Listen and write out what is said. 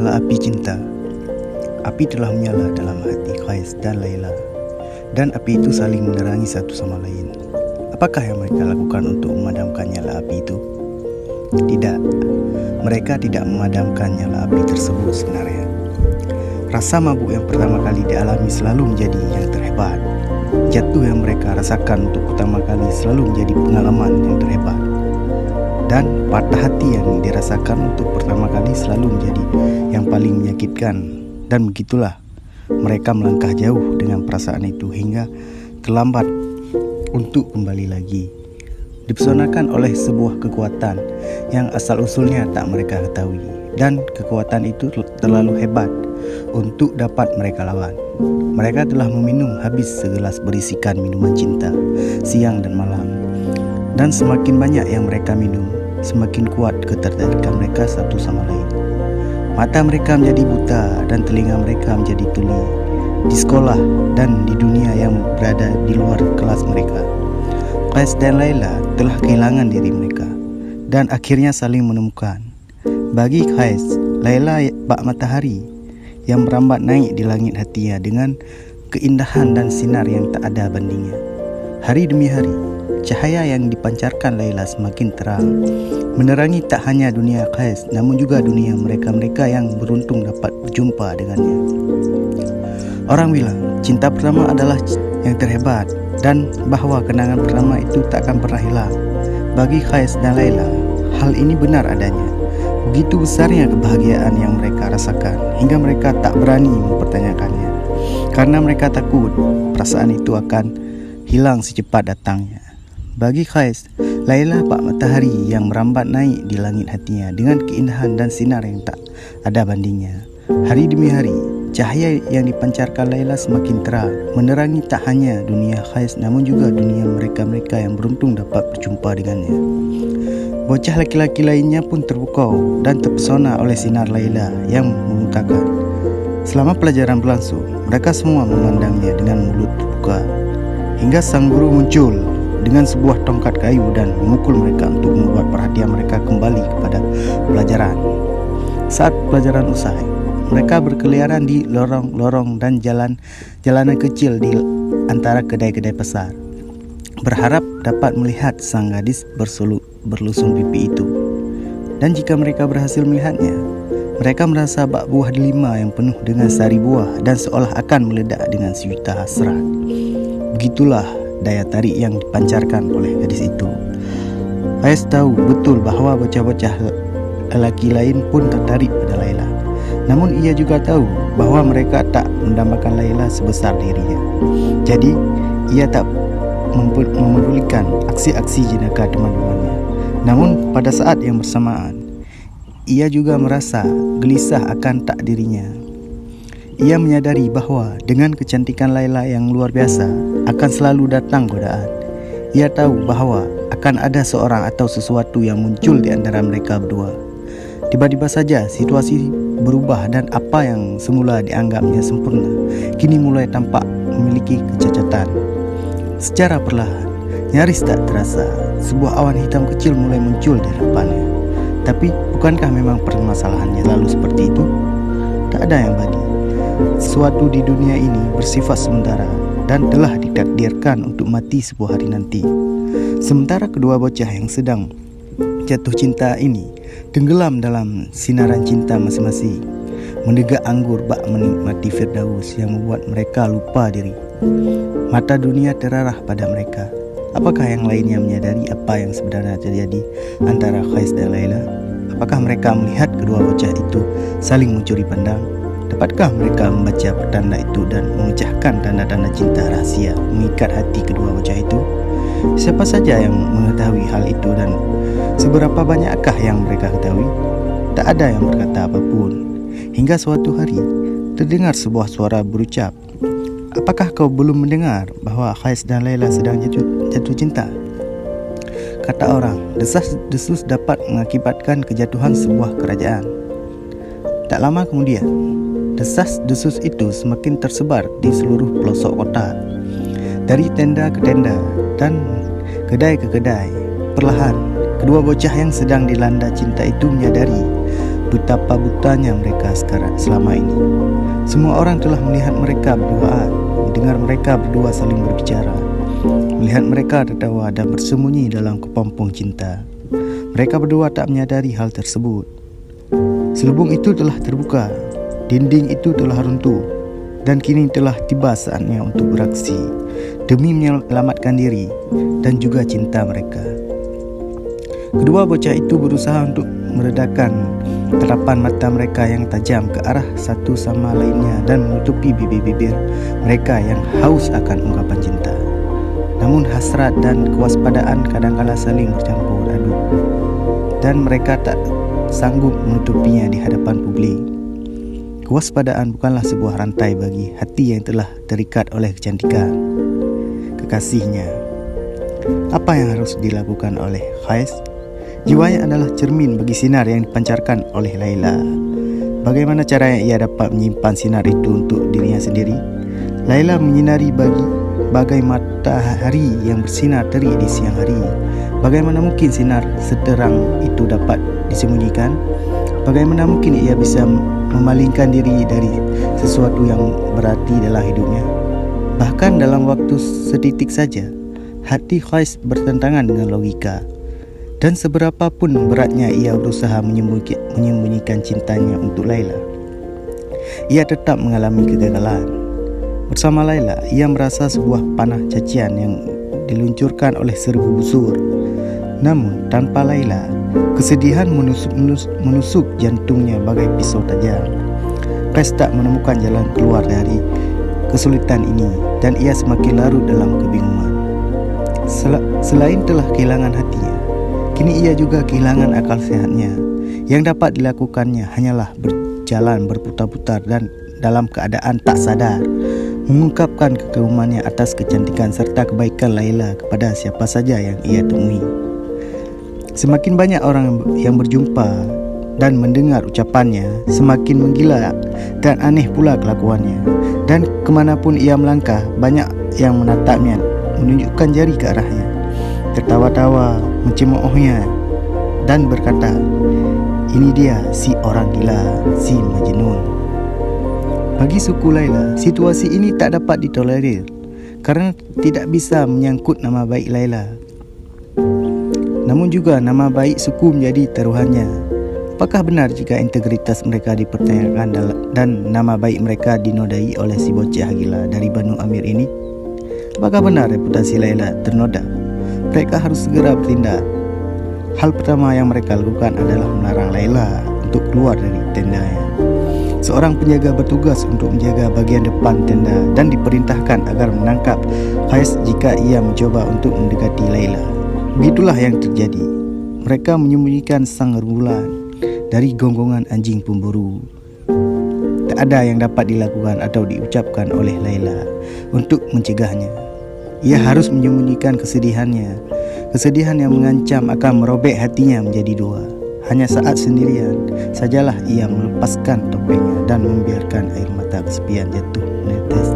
adalah api cinta. Api telah menyala dalam hati Qais dan Laila, dan api itu saling menerangi satu sama lain. Apakah yang mereka lakukan untuk memadamkan nyala api itu? Tidak, mereka tidak memadamkan nyala api tersebut sebenarnya. Rasa mabuk yang pertama kali dialami selalu menjadi yang terhebat. Jatuh yang mereka rasakan untuk pertama kali selalu menjadi pengalaman yang terhebat. Dan patah hati yang dirasakan untuk pertama kali selalu menjadi yang paling menyakitkan. Dan begitulah mereka melangkah jauh dengan perasaan itu hingga terlambat untuk kembali lagi. Dipesonakan oleh sebuah kekuatan yang asal-usulnya tak mereka ketahui, dan kekuatan itu terlalu hebat untuk dapat mereka lawan. Mereka telah meminum habis segelas berisikan minuman cinta siang dan malam, dan semakin banyak yang mereka minum, semakin kuat ketertarikan mereka satu sama lain. Mata mereka menjadi buta dan telinga mereka menjadi tuli. Di sekolah dan di dunia yang berada di luar kelas mereka, Qais dan Laila telah kehilangan diri mereka dan akhirnya saling menemukan. Bagi Qais, Laila bak matahari yang merambat naik di langit hatinya dengan keindahan dan sinar yang tak ada bandingnya. Hari demi hari, cahaya yang dipancarkan Laila semakin terang, menerangi tak hanya dunia Qais namun juga dunia mereka-mereka yang beruntung dapat berjumpa dengannya. Orang bilang cinta pertama adalah yang terhebat dan bahawa kenangan pertama itu tak akan pernah hilang. Bagi Qais dan Laila, hal ini benar adanya. Begitu besarnya kebahagiaan yang mereka rasakan hingga mereka tak berani mempertanyakannya, karena mereka takut perasaan itu akan hilang secepat datangnya. Bagi Qais, Laila bak matahari yang merambat naik di langit hatinya dengan keindahan dan sinar yang tak ada bandingnya. Hari demi hari, cahaya yang dipancarkan Laila semakin terang, menerangi tak hanya dunia Qais namun juga dunia mereka-mereka yang beruntung dapat berjumpa dengannya. Bocah laki-laki lainnya pun terpukau dan terpesona oleh sinar Laila yang memutakan. Selama pelajaran berlangsung, mereka semua memandangnya dengan mulut terbuka, hingga sang guru muncul dengan sebuah tongkat kayu dan memukul mereka untuk membuat perhatian mereka kembali kepada pelajaran. Saat pelajaran usai, mereka berkeliaran di lorong-lorong dan jalanan kecil di antara kedai-kedai pasar, berharap dapat melihat sang gadis berlusung pipi itu. Dan jika mereka berhasil melihatnya, mereka merasa bak buah delima yang penuh dengan sari buah dan seolah akan meledak dengan sejuta hasrat. Begitulah daya tarik yang dipancarkan oleh gadis itu. Qais tahu betul bahawa bocah-bocah lelaki lain pun tertarik pada Laila. Namun ia juga tahu bahawa mereka tak mendambakan Laila sebesar dirinya. Jadi ia tak memedulikan aksi-aksi jenaka teman-temannya. Namun pada saat yang bersamaan, ia juga merasa gelisah akan takdirnya. Ia menyadari bahawa dengan kecantikan Laila yang luar biasa akan selalu datang godaan. Ia tahu bahawa akan ada seorang atau sesuatu yang muncul di antara mereka berdua. Tiba-tiba saja situasi berubah dan apa yang semula dianggapnya sempurna kini mulai tampak memiliki kecacatan. Secara perlahan, nyaris tak terasa, sebuah awan hitam kecil mulai muncul di hadapannya. Tapi bukankah memang permasalahannya lalu seperti itu? Tak ada yang abadi. Sesuatu di dunia ini bersifat sementara dan telah ditakdirkan untuk mati sebuah hari nanti. Sementara kedua bocah yang sedang jatuh cinta ini tenggelam dalam sinaran cinta masing-masing, menegak anggur bak menikmati firdaus yang membuat mereka lupa diri. Mata dunia terarah pada mereka. Apakah yang lainnya menyadari apa yang sebenarnya terjadi antara Qais dan Laila? Apakah mereka melihat kedua bocah itu saling mencuri pandang? Dapatkah mereka membaca pertanda itu dan memecahkan tanda-tanda cinta rahasia mengikat hati kedua bocah itu? Siapa saja yang mengetahui hal itu dan seberapa banyakkah yang mereka ketahui? Tak ada yang berkata apapun. Hingga suatu hari, terdengar sebuah suara berucap, "Apakah kau belum mendengar bahawa Qais dan Laila sedang jatuh cinta?" Kata orang, desas-desus dapat mengakibatkan kejatuhan sebuah kerajaan. Tak lama kemudian, desas-desus itu semakin tersebar di seluruh pelosok kota. Dari tenda ke tenda dan kedai ke kedai, perlahan kedua bocah yang sedang dilanda cinta itu menyadari betapa butanya mereka selama ini. Semua orang telah melihat mereka berduaan, mendengar mereka berdua saling berbicara, melihat mereka tertawa dan bersembunyi dalam kepompong cinta. Mereka berdua tak menyadari hal tersebut. Selubung itu telah terbuka, dinding itu telah runtuh, dan kini telah tiba saatnya untuk beraksi demi menyelamatkan diri dan juga cinta mereka. Kedua bocah itu berusaha untuk meredakan tatapan mata mereka yang tajam ke arah satu sama lainnya dan menutupi bibir-bibir mereka yang haus akan ungkapan cinta. Namun hasrat dan kewaspadaan kadangkala saling bercampur aduk, dan mereka tak sanggup menutupinya di hadapan publik. Kewaspadaan bukanlah sebuah rantai bagi hati yang telah terikat oleh kecantikan kekasihnya. Apa yang harus dilakukan oleh Qais? Jiwanya adalah cermin bagi sinar yang dipancarkan oleh Laila. Bagaimana caranya ia dapat menyimpan sinar itu untuk dirinya sendiri? Laila menyinari bagai matahari yang bersinar terik di siang hari. Bagaimana mungkin sinar seterang itu dapat disembunyikan? Bagaimana mungkin ia bisa memalingkan diri dari sesuatu yang berarti dalam hidupnya? Bahkan dalam waktu setitik saja, hati Qais bertentangan dengan logika. Dan seberapa pun beratnya ia berusaha menyembunyikan cintanya untuk Laila, ia tetap mengalami kegagalan. Bersama Laila, ia merasa sebuah panah cacian yang diluncurkan oleh seribu busur. Namun tanpa Laila, kesedihan menusuk jantungnya bagai pisau tajam. Qais tak menemukan jalan keluar dari kesulitan ini, dan ia semakin larut dalam kebingungan. Selain telah kehilangan hatinya, kini ia juga kehilangan akal sehatnya. Yang dapat dilakukannya hanyalah berjalan berputar-putar dan dalam keadaan tak sadar mengungkapkan kekagumannya atas kecantikan serta kebaikan Laila kepada siapa saja yang ia temui. Semakin banyak orang yang berjumpa dan mendengar ucapannya, semakin menggila dan aneh pula kelakuannya. Dan kemanapun ia melangkah, banyak yang menatapnya, menunjukkan jari ke arahnya, tertawa-tawa, mencemoohnya, dan berkata, "Ini dia si orang gila, si Majnun." Bagi suku Laila, situasi ini tak dapat ditolerir karena tidak bisa menyangkut nama baik Laila, namun juga nama baik suku menjadi taruhannya. Apakah benar jika integritas mereka dipertanyakan dan nama baik mereka dinodai oleh si bocah gila dari Banu Amir ini? Apakah benar reputasi Laila ternoda? Mereka harus segera bertindak. Hal pertama yang mereka lakukan adalah melarang Laila untuk keluar dari tendanya. Seorang penjaga bertugas untuk menjaga bagian depan tenda dan diperintahkan agar menangkap Qais jika ia mencoba untuk mendekati Laila. Begitulah yang terjadi. Mereka menyembunyikan sang rembulan dari gonggongan anjing pemburu. Tak ada yang dapat dilakukan atau diucapkan oleh Laila untuk mencegahnya. Ia harus menyembunyikan kesedihannya, kesedihan yang mengancam akan merobek hatinya menjadi dua. Hanya saat sendirian sajalah ia melepaskan topengnya dan membiarkan air mata kesepian jatuh menetes